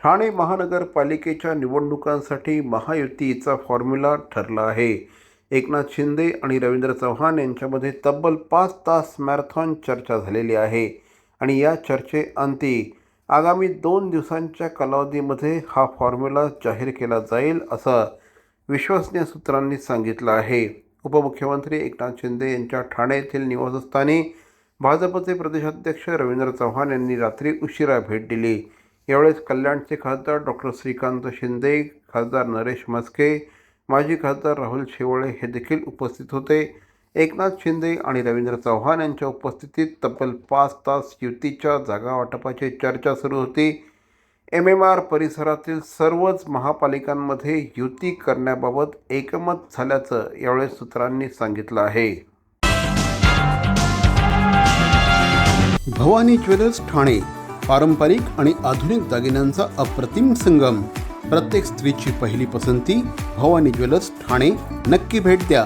ठाणे महानगरपालिकेच्या निवडणुकांसाठी महायुतीचा फॉर्म्युला ठरला आहे. एकनाथ शिंदे आणि रवींद्र चव्हाण यांच्यामध्ये तब्बल 5 तास मॅरेथॉन चर्चा झालेली आहे आणि या चर्चेअंती आगामी 2 दिवसांच्या कालावधीमध्ये हा फॉर्म्युला जाहीर केला जाईल असं विश्वसनीय सूत्रांनी सांगितलं आहे. उपमुख्यमंत्री एकनाथ शिंदे यांच्या ठाणे येथील निवासस्थानी भाजपचे प्रदेशाध्यक्ष रवींद्र चव्हाण यांनी रात्री उशिरा भेट दिली. यावेळेस कल्याणचे खासदार डॉक्टर श्रीकांत शिंदे, खासदार नरेश म्हस्के, माजी खासदार राहुल शेवाळे हे देखील उपस्थित होते. एकनाथ शिंदे आणि रवींद्र चव्हाण यांच्या उपस्थितीत तब्बल 5 तास युतीच्या जागा वाटपाची चर्चा सुरू होती. MMR परिसरातील सर्वच महापालिकांमध्ये युती करण्याबाबत एकमत झाल्याचं यावेळेस सूत्रांनी सांगितलं आहे. भवानी ज्वेलर्स ठाणे, पारंपरिक आणि आधुनिक दागिन्यांचा अप्रतिम संगम. प्रत्येक स्त्रीची पहिली पसंती भवानी ज्वेलर्स ठाणे. नक्की भेट द्या.